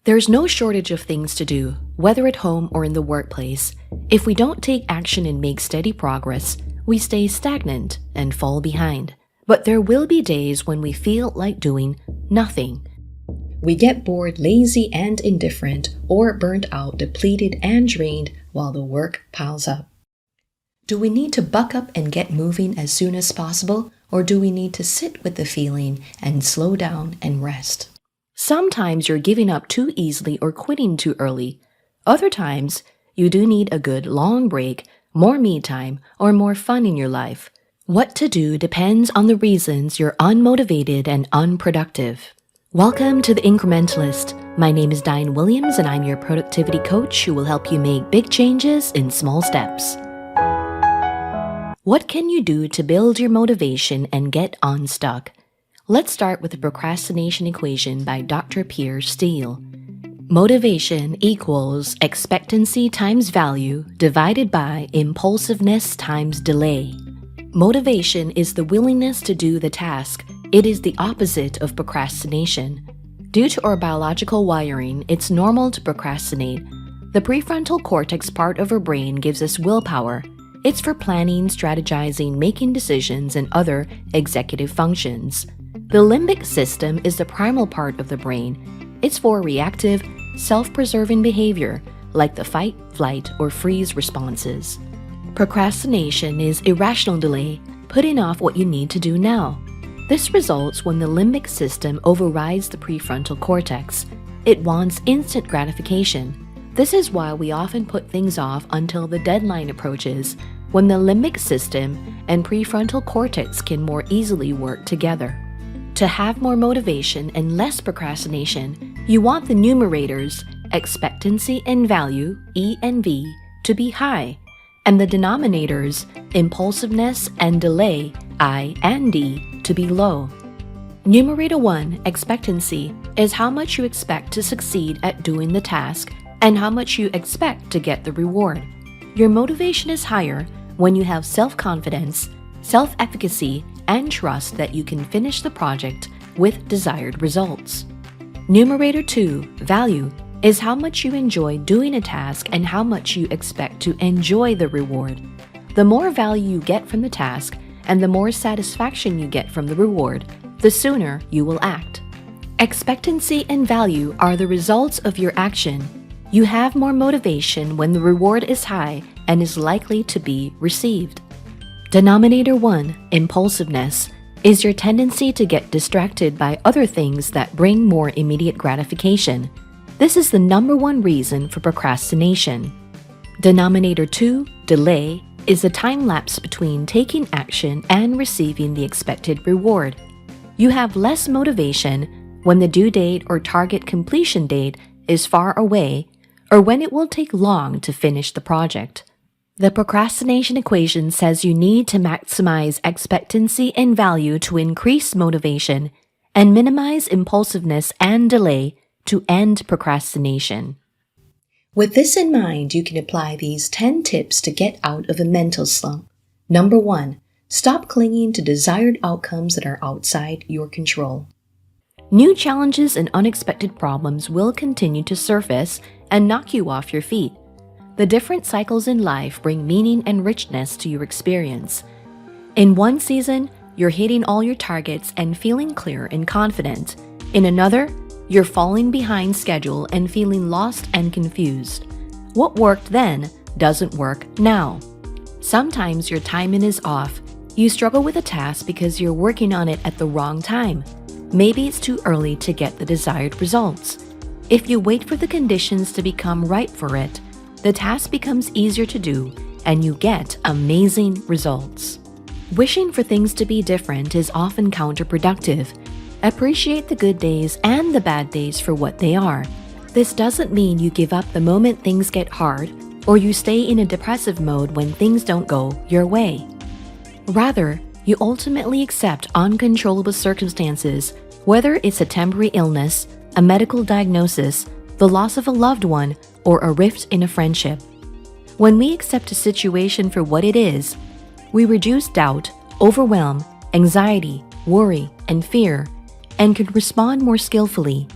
There's no shortage of things to do, whether at home or in the workplace. If we don't take action and make steady progress, we stay stagnant and fall behind. But there will be days when we feel like doing nothing. We get bored, lazy, and indifferent, or burnt out, depleted, and drained while the work piles up. Do we need to buck up and get moving as soon as possible, or do we need to sit with the feeling and slow down and rest? Sometimes you're giving up too easily or quitting too early. Other times, you do need a good long break, more me time, or more fun in your life. What to do depends on the reasons you're unmotivated and unproductive. Welcome to the Incrementalist. My name is Diane Williams and I'm your productivity coach who will help you make big changes in small steps. What can you do to build your motivation and get unstuck? Let's start with the Procrastination Equation by Dr. Piers Steel. Motivation equals expectancy times value divided by impulsiveness times delay. Motivation is the willingness to do the task. It is the opposite of procrastination. Due to our biological wiring, it's normal to procrastinate. The prefrontal cortex part of our brain gives us willpower. It's for planning, strategizing, making decisions, and other executive functions. The limbic system is the primal part of the brain. It's for reactive, self-preserving behavior, like the fight, flight, or freeze responses. Procrastination is irrational delay, putting off what you need to do now. This results when the limbic system overrides the prefrontal cortex. It wants instant gratification. This is why we often put things off until the deadline approaches, when the limbic system and prefrontal cortex can more easily work together. To have more motivation and less procrastination, you want the numerators, expectancy and value, E and V, to be high, and the denominators, impulsiveness and delay, I and D, to be low. Numerator 1, expectancy, is how much you expect to succeed at doing the task and how much you expect to get the reward. Your motivation is higher when you have self-confidence, self-efficacy, and trust that you can finish the project with desired results. Numerator 2, value, is how much you enjoy doing a task and how much you expect to enjoy the reward. The more value you get from the task and the more satisfaction you get from the reward, the sooner you will act. Expectancy and value are the results of your action. You have more motivation when the reward is high and is likely to be received. Denominator 1, impulsiveness, is your tendency to get distracted by other things that bring more immediate gratification. This is the number one reason for procrastination. Denominator 2, delay, is a time lapse between taking action and receiving the expected reward. You have less motivation when the due date or target completion date is far away or when it will take long to finish the project. The procrastination equation says you need to maximize expectancy and value to increase motivation and minimize impulsiveness and delay to end procrastination. With this in mind, you can apply these 10 tips to get out of a mental slump. Number 1, stop clinging to desired outcomes that are outside your control. New challenges and unexpected problems will continue to surface and knock you off your feet. The different cycles in life bring meaning and richness to your experience. In one season, you're hitting all your targets and feeling clear and confident. In another, you're falling behind schedule and feeling lost and confused. What worked then doesn't work now. Sometimes your timing is off. You struggle with a task because you're working on it at the wrong time. Maybe it's too early to get the desired results. If you wait for the conditions to become right for it, the task becomes easier to do and you get amazing results. Wishing for things to be different is often counterproductive. Appreciate the good days and the bad days for what they are. This doesn't mean you give up the moment things get hard or you stay in a depressive mode when things don't go your way. Rather, you ultimately accept uncontrollable circumstances, whether it's a temporary illness, a medical diagnosis, the loss of a loved one, or a rift in a friendship. When we accept a situation for what it is, we reduce doubt, overwhelm, anxiety, worry, and fear, and can respond more skillfully.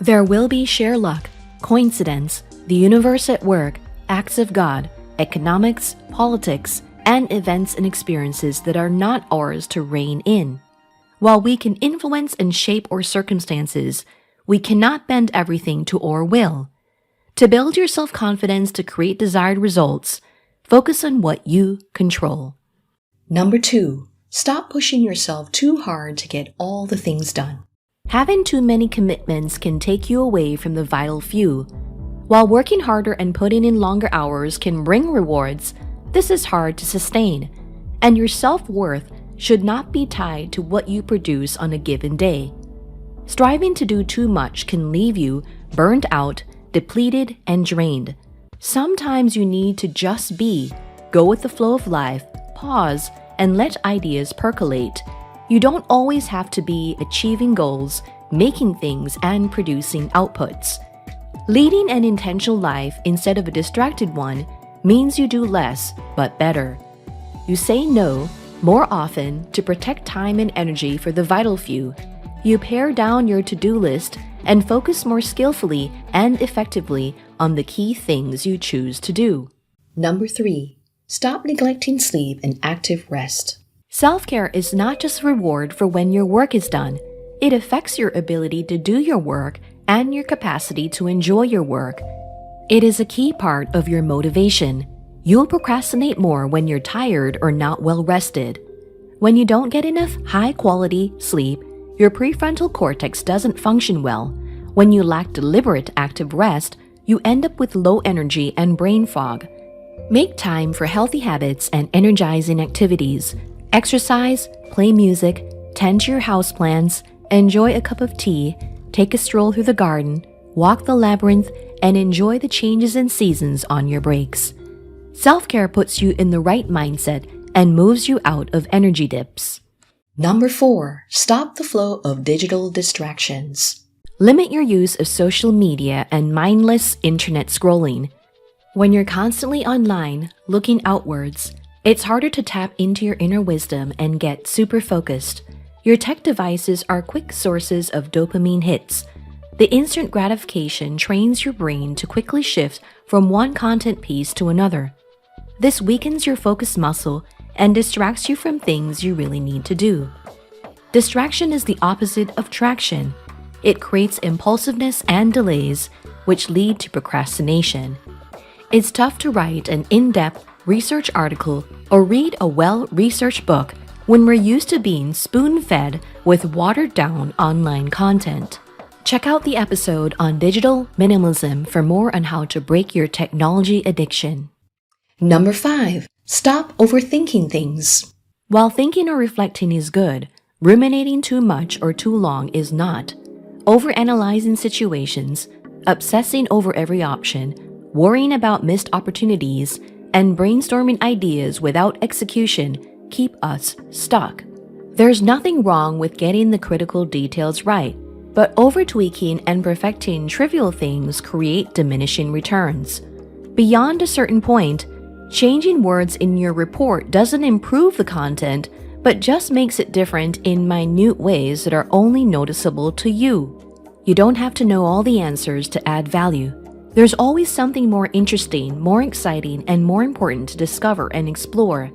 There will be sheer luck, coincidence, the universe at work, acts of God, economics, politics, and events and experiences that are not ours to rein in. While we can influence and shape our circumstances, we cannot bend everything to our will. To build your self-confidence to create desired results, focus on what you control. Number 2, stop pushing yourself too hard to get all the things done. Having too many commitments can take you away from the vital few. While working harder and putting in longer hours can bring rewards, this is hard to sustain, and your self-worth should not be tied to what you produce on a given day. Striving to do too much can leave you burned out, depleted, and drained. Sometimes you need to just be, go with the flow of life, pause, and let ideas percolate. You don't always have to be achieving goals, making things, and producing outputs. Leading an intentional life instead of a distracted one means you do less, but better. You say no more often to protect time and energy for the vital few. You pare down your to-do list and focus more skillfully and effectively on the key things you choose to do. Number 3, stop neglecting sleep and active rest. Self-care is not just a reward for when your work is done. It affects your ability to do your work and your capacity to enjoy your work. It is a key part of your motivation. You'll procrastinate more when you're tired or not well rested. When you don't get enough high-quality sleep, your prefrontal cortex doesn't function well. When you lack deliberate active rest, you end up with low energy and brain fog. Make time for healthy habits and energizing activities. Exercise, play music, tend to your houseplants, enjoy a cup of tea, take a stroll through the garden, walk the labyrinth, and enjoy the changes in seasons on your breaks. Self-care puts you in the right mindset and moves you out of energy dips. Number 4, stop the flow of digital distractions. Limit your use of social media and mindless internet scrolling. When you're constantly online, looking outwards, it's harder to tap into your inner wisdom and get super focused. Your tech devices are quick sources of dopamine hits. The instant gratification trains your brain to quickly shift from one content piece to another. This weakens your focus muscle and distracts you from things you really need to do. Distraction is the opposite of traction. It creates impulsiveness and delays, which lead to procrastination. It's tough to write an in-depth research article or read a well-researched book when we're used to being spoon-fed with watered-down online content. Check out the episode on digital minimalism for more on how to break your technology addiction. Number 5, stop overthinking things. While thinking or reflecting is good, ruminating too much or too long is not. Overanalyzing situations, obsessing over every option, worrying about missed opportunities, and brainstorming ideas without execution keep us stuck. There's nothing wrong with getting the critical details right, but over-tweaking and perfecting trivial things create diminishing returns. Beyond a certain point, changing words in your report doesn't improve the content, but just makes it different in minute ways that are only noticeable to you. You don't have to know all the answers to add value. There's always something more interesting, more exciting, and more important to discover and explore.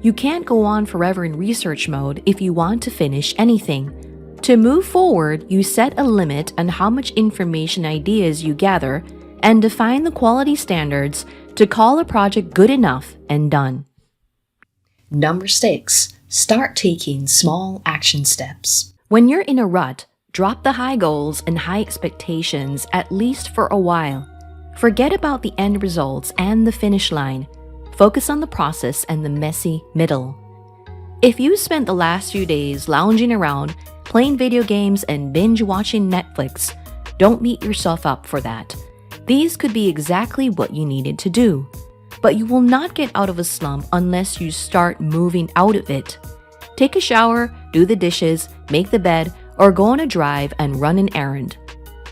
You can't go on forever in research mode if you want to finish anything. To move forward, you set a limit on how much information ideas you gather and define the quality standards to call a project good enough and done. Number 6, start taking small action steps. When you're in a rut, drop the high goals and high expectations at least for a while. Forget about the end results and the finish line. Focus on the process and the messy middle. If you spent the last few days lounging around, playing video games and binge-watching Netflix, don't beat yourself up for that. These could be exactly what you needed to do. But you will not get out of a slump unless you start moving out of it. Take a shower, do the dishes, make the bed, or go on a drive and run an errand.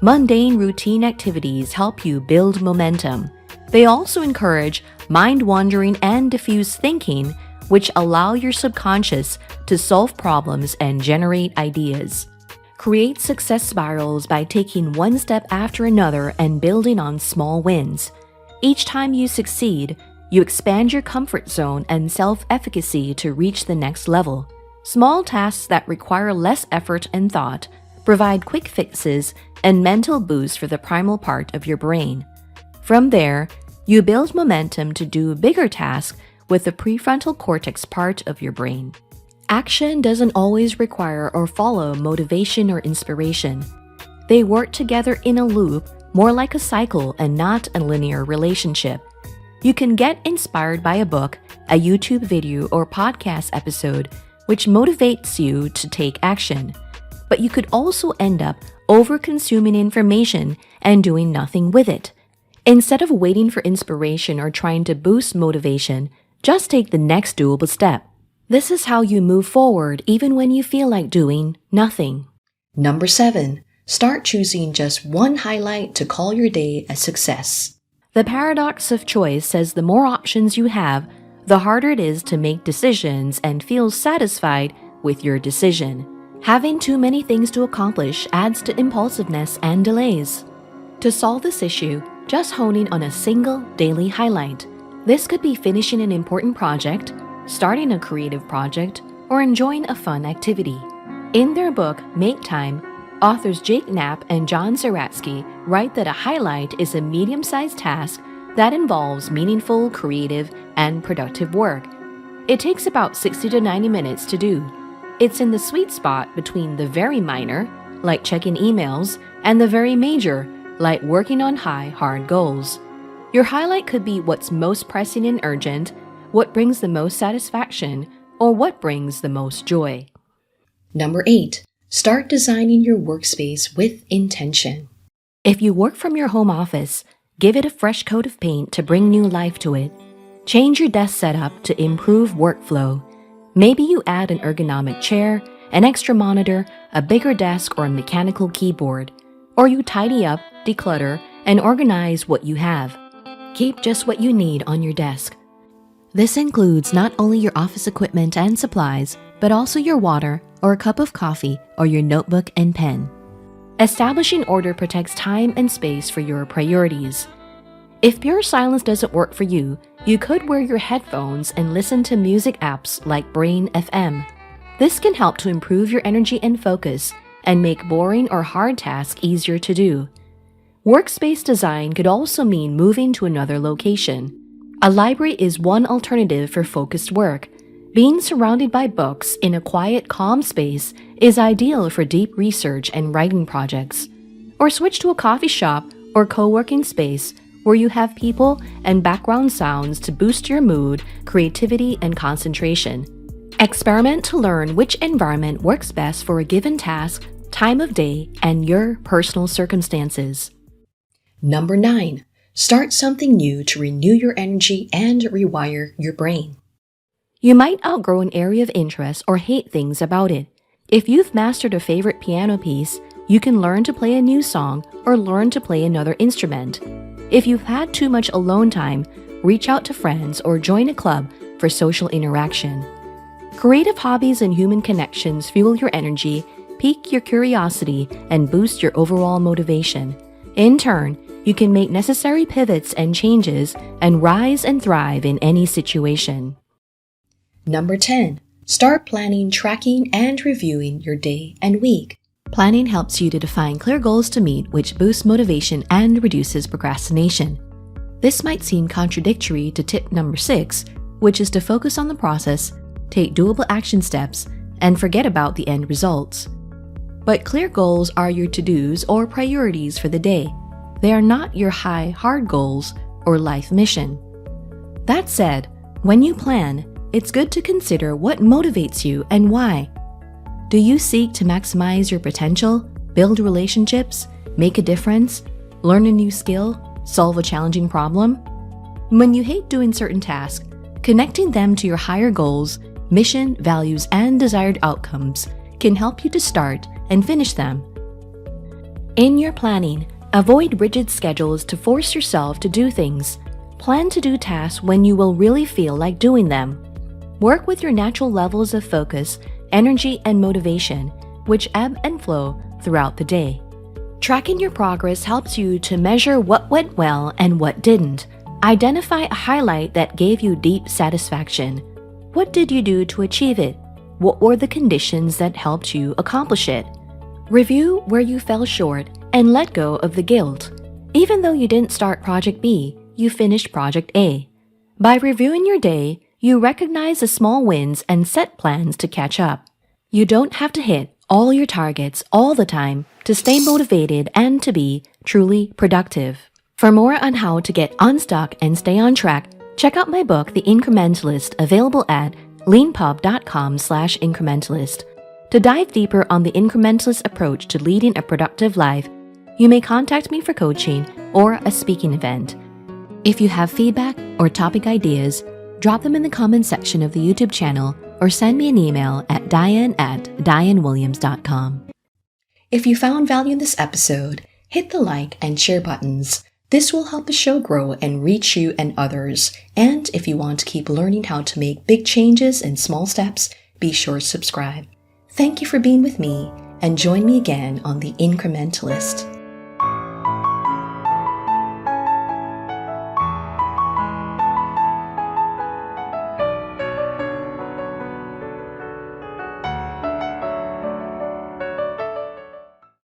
Mundane routine activities help you build momentum. They also encourage mind-wandering and diffuse thinking, which allow your subconscious to solve problems and generate ideas. Create success spirals by taking one step after another and building on small wins. Each time you succeed, you expand your comfort zone and self-efficacy to reach the next level. Small tasks that require less effort and thought provide quick fixes and mental boosts for the primal part of your brain. From there, you build momentum to do bigger tasks with the prefrontal cortex part of your brain. Action doesn't always require or follow motivation or inspiration. They work together in a loop, more like a cycle and not a linear relationship. You can get inspired by a book, a YouTube video, or podcast episode, which motivates you to take action. But you could also end up over-consuming information and doing nothing with it. Instead of waiting for inspiration or trying to boost motivation, just take the next doable step. This is how you move forward even when you feel like doing nothing. Number 7. Start choosing just one highlight to call your day a success. The paradox of choice says the more options you have, the harder it is to make decisions and feel satisfied with your decision. Having too many things to accomplish adds to impulsiveness and delays. To solve this issue, just honing on a single daily highlight. This could be finishing an important project, starting a creative project, or enjoying a fun activity. In their book, Make Time, authors Jake Knapp and John Zeratsky write that a highlight is a medium-sized task that involves meaningful, creative, and productive work. It takes about 60 to 90 minutes to do. It's in the sweet spot between the very minor, like checking emails, and the very major, like working on high, hard goals. Your highlight could be what's most pressing and urgent, what brings the most satisfaction, or what brings the most joy. Number 8. Start designing your workspace with intention. If you work from your home office, give it a fresh coat of paint to bring new life to it. Change your desk setup to improve workflow. Maybe you add an ergonomic chair, an extra monitor, a bigger desk, or a mechanical keyboard. Or you tidy up, declutter, and organize what you have. Keep just what you need on your desk. This includes not only your office equipment and supplies, but also your water or a cup of coffee or your notebook and pen. Establishing order protects time and space for your priorities. If pure silence doesn't work for you, you could wear your headphones and listen to music apps like Brain FM. This can help to improve your energy and focus and make boring or hard tasks easier to do. Workspace design could also mean moving to another location. A library is one alternative for focused work. Being surrounded by books in a quiet, calm space is ideal for deep research and writing projects. Or switch to a coffee shop or co-working space where you have people and background sounds to boost your mood, creativity, and concentration. Experiment to learn which environment works best for a given task, time of day, and your personal circumstances. Number 9. Start something new to renew your energy and rewire your brain. You might outgrow an area of interest or hate things about it. If you've mastered a favorite piano piece, you can learn to play a new song or learn to play another instrument. If you've had too much alone time, reach out to friends or join a club for social interaction. Creative hobbies and human connections fuel your energy, pique your curiosity, and boost your overall motivation. In turn, you can make necessary pivots and changes and rise and thrive in any situation. Number 10. Start planning, tracking, and reviewing your day and week. Planning helps you to define clear goals to meet, which boosts motivation and reduces procrastination. This might seem contradictory to tip number 6, which is to focus on the process, take doable action steps, and forget about the end results. But clear goals are your to-dos or priorities for the day. They are not your high, hard goals or life mission. That said, when you plan, it's good to consider what motivates you and why. Do you seek to maximize your potential, build relationships, make a difference, learn a new skill, solve a challenging problem? When you hate doing certain tasks, connecting them to your higher goals, mission, values, and desired outcomes can help you to start and finish them. In your planning, avoid rigid schedules to force yourself to do things. Plan to do tasks when you will really feel like doing them. Work with your natural levels of focus, energy, and motivation, which ebb and flow throughout the day. Tracking your progress helps you to measure what went well and what didn't. Identify a highlight that gave you deep satisfaction. What did you do to achieve it? What were the conditions that helped you accomplish it? Review where you fell short and let go of the guilt. Even though you didn't start Project B, you finished Project A. By reviewing your day, you recognize the small wins and set plans to catch up. You don't have to hit all your targets all the time to stay motivated and to be truly productive. For more on how to get unstuck and stay on track, check out my book, The Incrementalist, available at leanpub.com/incrementalist. To dive deeper on the incrementalist approach to leading a productive life, you may contact me for coaching or a speaking event. If you have feedback or topic ideas, drop them in the comments section of the YouTube channel or send me an email at diane@dianewilliams.com. If you found value in this episode, hit the like and share buttons. This will help the show grow and reach you and others. And if you want to keep learning how to make big changes in small steps, be sure to subscribe. Thank you for being with me, and join me again on The Incrementalist.